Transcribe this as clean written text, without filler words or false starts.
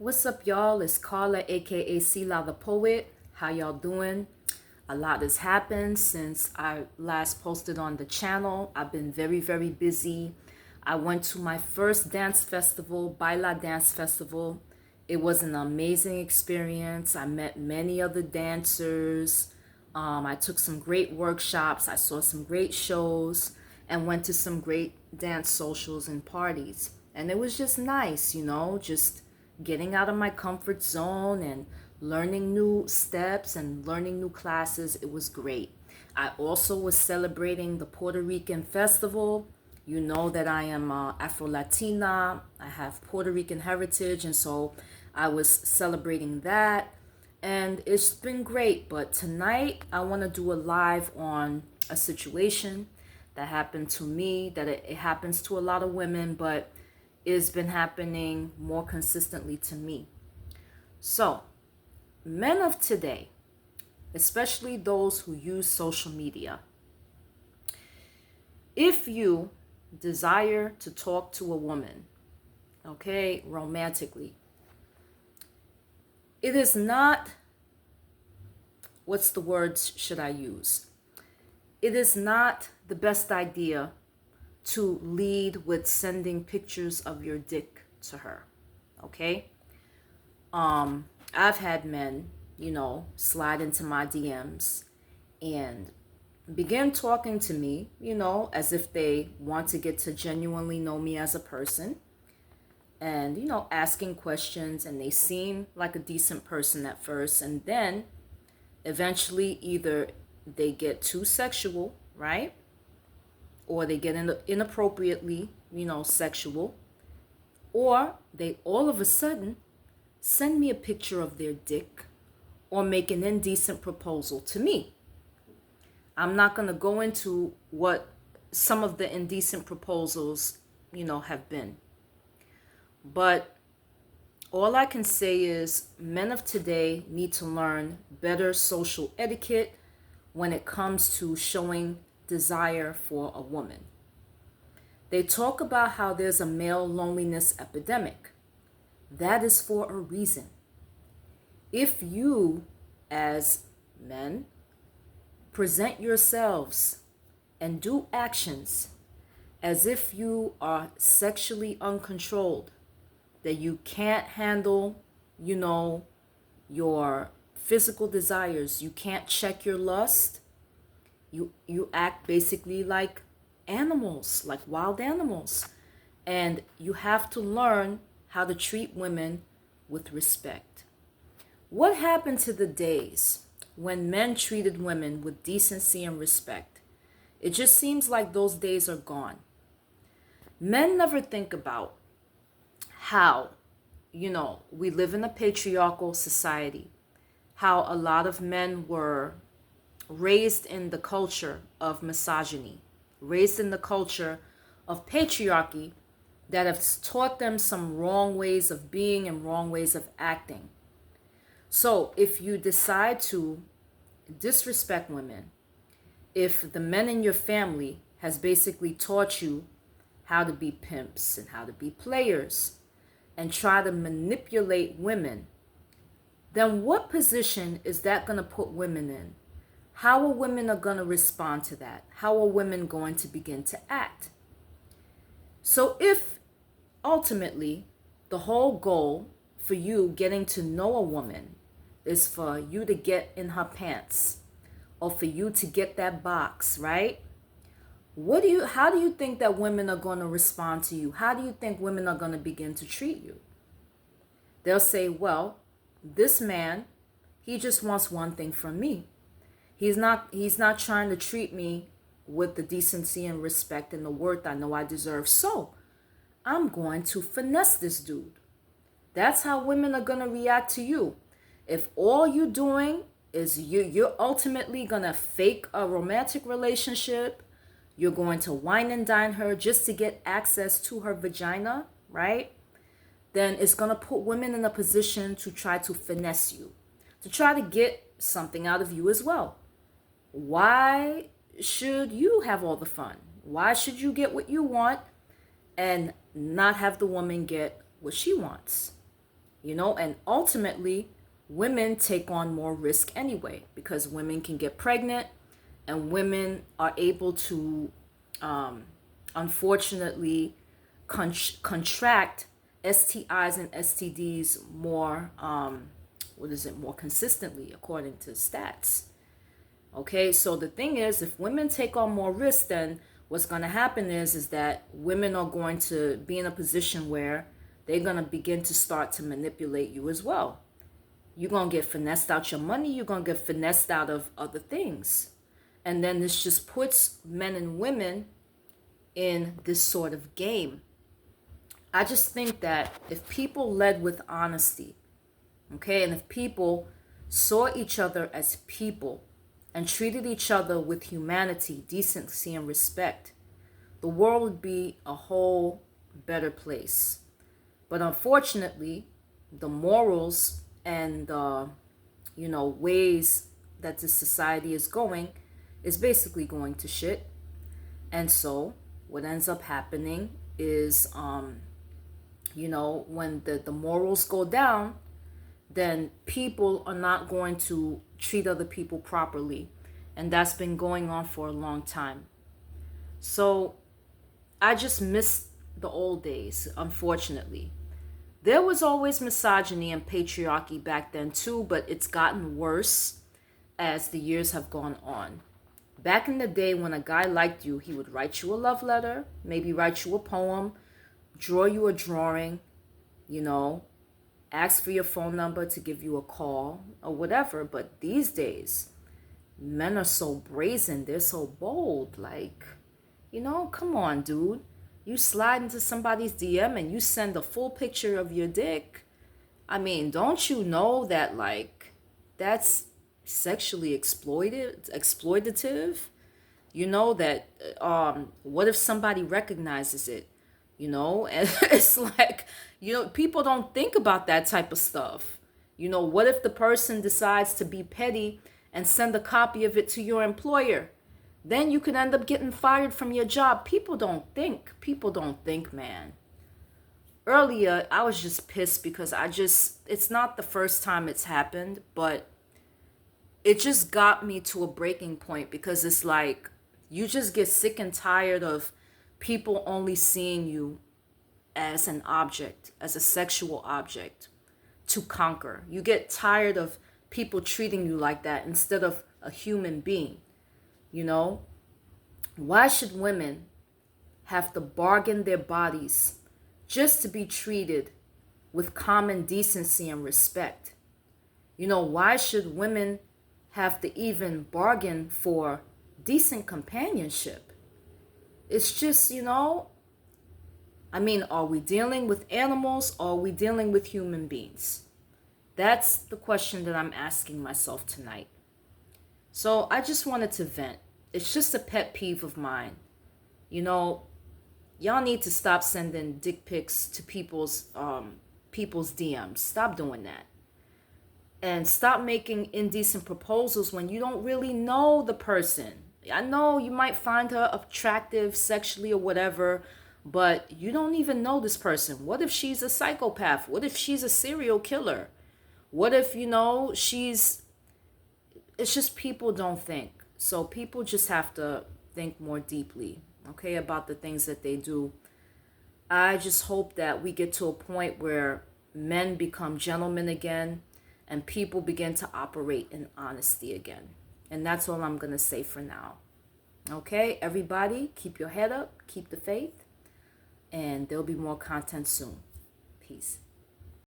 What's up, y'all? It's Carla, aka Sila the Poet. How y'all doing? A lot has happened since I last posted on the channel. I've been very busy. I went to my first dance festival, Baila Dance Festival. It was an amazing experience. I met many other dancers. I took some great workshops. I saw some great shows and went to some great dance socials and parties. And it was just nice, just getting out of my comfort zone and learning new steps and learning new classes. It was great. I also was celebrating the Puerto Rican festival. You know that I am Afro Latina. I have Puerto Rican heritage, and so I was celebrating that. And it's been great. But tonight, I want to do a live on a situation that happened to me, that it happens to a lot of women, but it's been happening more consistently to me. So, men of today, especially those who use social media, if you desire to talk to a woman, okay, romantically, it is not, what's the words should I use? It is not the best idea to lead with sending pictures of your dick to her, okay? I've had men, slide into my DMs and begin talking to me, as if they want to get to genuinely know me as a person and, asking questions, and they seem like a decent person at first, and then eventually either they get too sexual, right? Or they get inappropriately, sexual, or they all of a sudden send me a picture of their dick or make an indecent proposal to me. I'm not going to go into what some of the indecent proposals, have been. But all I can say is men of today need to learn better social etiquette when it comes to showing desire for a woman. They talk about how there's a male loneliness epidemic. That is for a reason. If you, as men, present yourselves and do actions as if you are sexually uncontrolled, that you can't handle, your physical desires, you can't check your lust, you act basically like animals, like wild animals. And you have to learn how to treat women with respect. What happened to the days when men treated women with decency and respect? It just seems like those days are gone. Men never think about how, we live in a patriarchal society, how a lot of men were raised in the culture of misogyny, raised in the culture of patriarchy that have taught them some wrong ways of being and wrong ways of acting. So if you decide to disrespect women, if the men in your family has basically taught you how to be pimps and how to be players and try to manipulate women, then what position is that going to put women in? How are women going to respond to that? How are women going to begin to act? So if ultimately the whole goal for you getting to know a woman is for you to get in her pants or for you to get that box, right? How do you think that women are going to respond to you? How do you think women are going to begin to treat you? They'll say, well, this man, he just wants one thing from me. He's not trying to treat me with the decency and respect and the worth I know I deserve. So I'm going to finesse this dude. That's how women are going to react to you. If all you're doing is you're ultimately going to fake a romantic relationship, you're going to wine and dine her just to get access to her vagina, right? Then it's going to put women in a position to try to finesse you, to try to get something out of you as well. Why should you have all the fun? Why should you get what you want and not have the woman get what she wants? And ultimately, women take on more risk anyway because women can get pregnant and women are able to, unfortunately, contract STIs and STDs more, more consistently according to stats. Okay, so the thing is, if women take on more risk, then what's going to happen is that women are going to be in a position where they're going to begin to start to manipulate you as well. You're going to get finessed out your money, you're going to get finessed out of other things. And then this just puts men and women in this sort of game. I just think that if people led with honesty, okay, and if people saw each other as people and treated each other with humanity, decency, and respect, the world would be a whole better place. But unfortunately, the morals and ways that this society is going is basically going to shit. And so what ends up happening is when the morals go down, then people are not going to treat other people properly. And that's been going on for a long time. So I just miss the old days, unfortunately. There was always misogyny and patriarchy back then too, but it's gotten worse as the years have gone on. Back in the day when a guy liked you, he would write you a love letter, maybe write you a poem, draw you a drawing, ask for your phone number to give you a call or whatever. But these days, men are so brazen, they're so bold. Like, come on, dude. You slide into somebody's DM and you send a full picture of your dick. I mean, don't you know that, like, that's sexually exploitative? That what if somebody recognizes it? And it's like, people don't think about that type of stuff. What if the person decides to be petty and send a copy of it to your employer? Then you could end up getting fired from your job. People don't think, man. Earlier, I was just pissed because it's not the first time it's happened, but it just got me to a breaking point because it's like, you just get sick and tired of people only seeing you as an object, as a sexual object to conquer. You get tired of people treating you like that instead of a human being. Why should women have to bargain their bodies just to be treated with common decency and respect? Why should women have to even bargain for decent companionship? It's just, are we dealing with animals or are we dealing with human beings? That's the question that I'm asking myself tonight. So I just wanted to vent. It's just a pet peeve of mine. Y'all need to stop sending dick pics to people's DMs. Stop doing that. And stop making indecent proposals when you don't really know the person. I know you might find her attractive sexually or whatever, but you don't even know this person. What if she's a psychopath? What if she's a serial killer? What if, it's just people don't think. So people just have to think more deeply, okay, about the things that they do. I just hope that we get to a point where men become gentlemen again and people begin to operate in honesty again. And that's all I'm going to say for now. Okay, everybody, keep your head up, keep the faith, and there'll be more content soon. Peace.